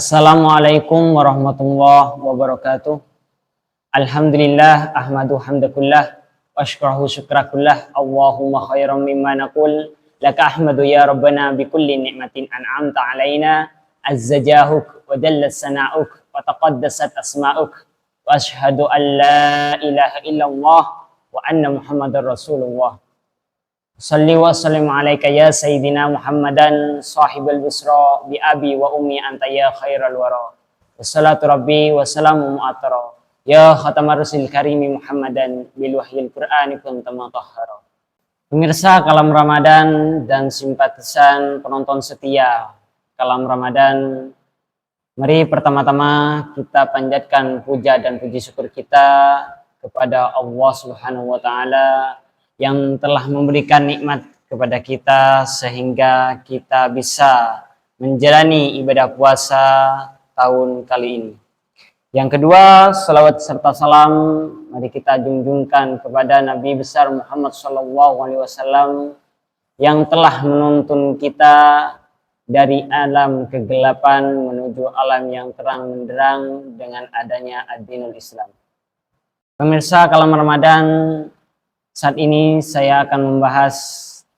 Assalamualaikum warahmatullahi wabarakatuh. Alhamdulillah ahmadu hamdakullah wa ashkurahu syukrakullah. Allahumma khairan mimma naqul laka ahmadu ya rabbana bi kulli ni'matin an'amta alaina azzajahuk wa dallat sana'uk wa taqaddasat asma'uk wa ashhadu an la ilaha illallah wa anna muhammadar rasulullah. Salli wa sallim alaika ya Sayyidina Muhammadan sahibal busra bi abi wa ummi anta ya khairal wara. Wassalatu rabbi wa salamu mu'attara. Ya khatamar rusul karimi Muhammadan bil wahyil qur'ani kunta mutahhara. Pemirsa Kalam Ramadan dan simpatisan penonton setia Kalam Ramadan, mari pertama-tama kita panjatkan puja dan puji syukur kita kepada Allah Subhanahu wa taala yang telah memberikan nikmat kepada kita sehingga kita bisa menjalani ibadah puasa tahun kali ini. Yang kedua, salawat serta salam mari kita junjungkan kepada Nabi besar Muhammad SAW yang telah menuntun kita dari alam kegelapan menuju alam yang terang benderang dengan adanya ad-dinul Islam. Pemirsa Kalam Ramadan, saat ini saya akan membahas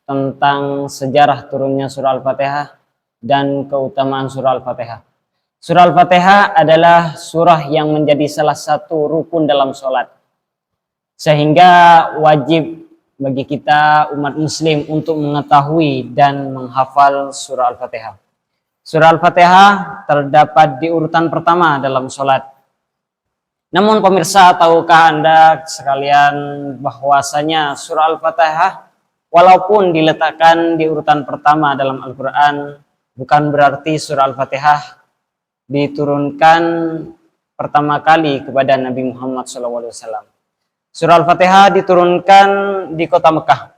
tentang sejarah turunnya surah Al-Fatihah dan keutamaan surah Al-Fatihah. Surah Al-Fatihah adalah surah yang menjadi salah satu rukun dalam sholat. Sehingga wajib bagi kita umat muslim untuk mengetahui dan menghafal surah Al-Fatihah. Surah Al-Fatihah terdapat di urutan pertama dalam sholat. Namun pemirsa, tahukah Anda sekalian bahwasanya surah Al-Fatihah walaupun diletakkan di urutan pertama dalam Al-Quran, bukan berarti surah Al-Fatihah diturunkan pertama kali kepada Nabi Muhammad SAW. Surah Al-Fatihah diturunkan di kota Mekah.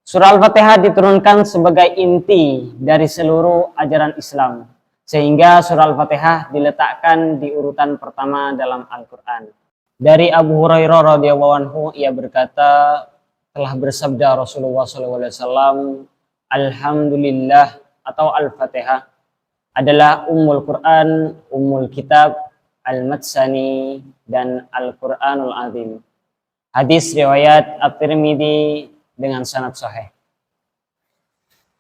Surah Al-Fatihah diturunkan sebagai inti dari seluruh ajaran Islam. Sehingga surah Al-Fatihah diletakkan di urutan pertama dalam Al-Quran. Dari Abu Hurairah radhiyallahu anhu, ia berkata, telah bersabda Rasulullah SAW, Alhamdulillah atau Al-Fatihah adalah Ummul Quran, Ummul Kitab, Al-Matsani, dan Al-Quranul Azim. Hadis riwayat At-Tirmidzi dengan sanad sahih.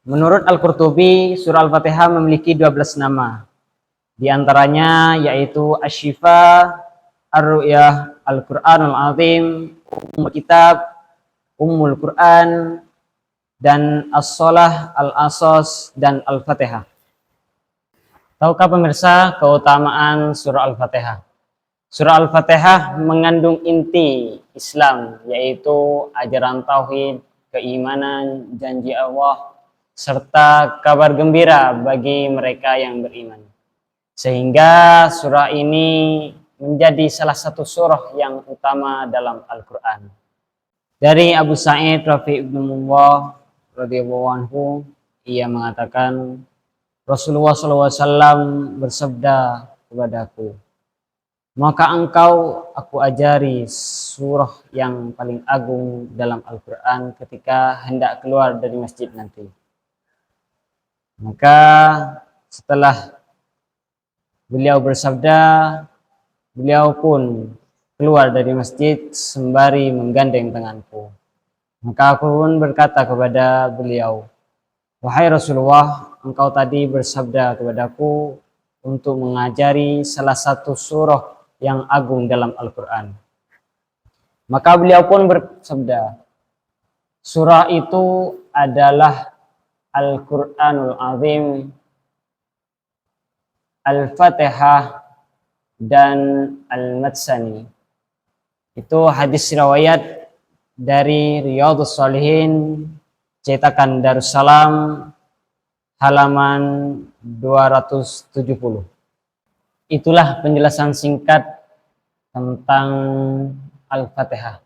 Menurut Al-Qurtubi, surah Al-Fatihah memiliki 12 nama. Di antaranya yaitu Asy-Syifa, Ar-Ru'yah, Al-Qur'anul Azim, Ummul Kitab, Ummul Quran, dan As-Shalah, Al-Asas, dan Al-Fatihah. Tahukah pemirsa keutamaan surah Al-Fatihah? Surah Al-Fatihah mengandung inti Islam, yaitu ajaran tauhid, keimanan, janji Allah, serta kabar gembira bagi mereka yang beriman. Sehingga surah ini menjadi salah satu surah yang utama dalam Al-Quran. Dari Abu Sa'id Rafi' ibn Muwah radhiyallahu anhu, ia mengatakan, Rasulullah SAW bersabda kepadaku, maka engkau aku ajari surah yang paling agung dalam Al-Quran ketika hendak keluar dari masjid nanti. Maka setelah beliau bersabda, beliau pun keluar dari masjid sembari menggandeng tanganku. Maka aku pun berkata kepada beliau, wahai Rasulullah, engkau tadi bersabda kepadaku untuk mengajari salah satu surah yang agung dalam Al-Quran. Maka beliau pun bersabda, surah itu adalah Al-Quranul Azim, Al-Fatihah, dan Al-Matsani. Itu hadis riwayat dari Riyadhus Shalihin, cetakan Darussalam, halaman 270. Itulah penjelasan singkat tentang Al-Fatihah.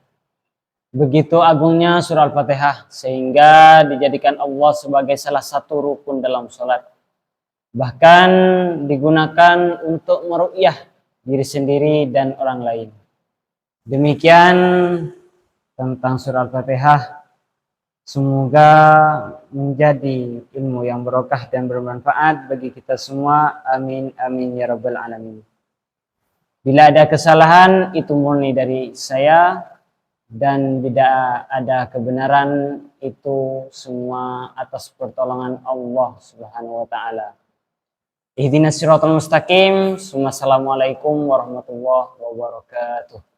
Begitu agungnya surah Al-Fatihah sehingga dijadikan Allah sebagai salah satu rukun dalam sholat. Bahkan digunakan untuk meru'yah diri sendiri dan orang lain. Demikian tentang surah Al-Fatihah. Semoga menjadi ilmu yang berkah dan bermanfaat bagi kita semua. Amin, amin, ya rabbal alamin. Bila ada kesalahan, itu murni dari saya. Dan tidak ada kebenaran, itu semua atas pertolongan Allah Subhanahu wa taala. Ihdinas siratal mustaqim. Assalamualaikum warahmatullahi wabarakatuh.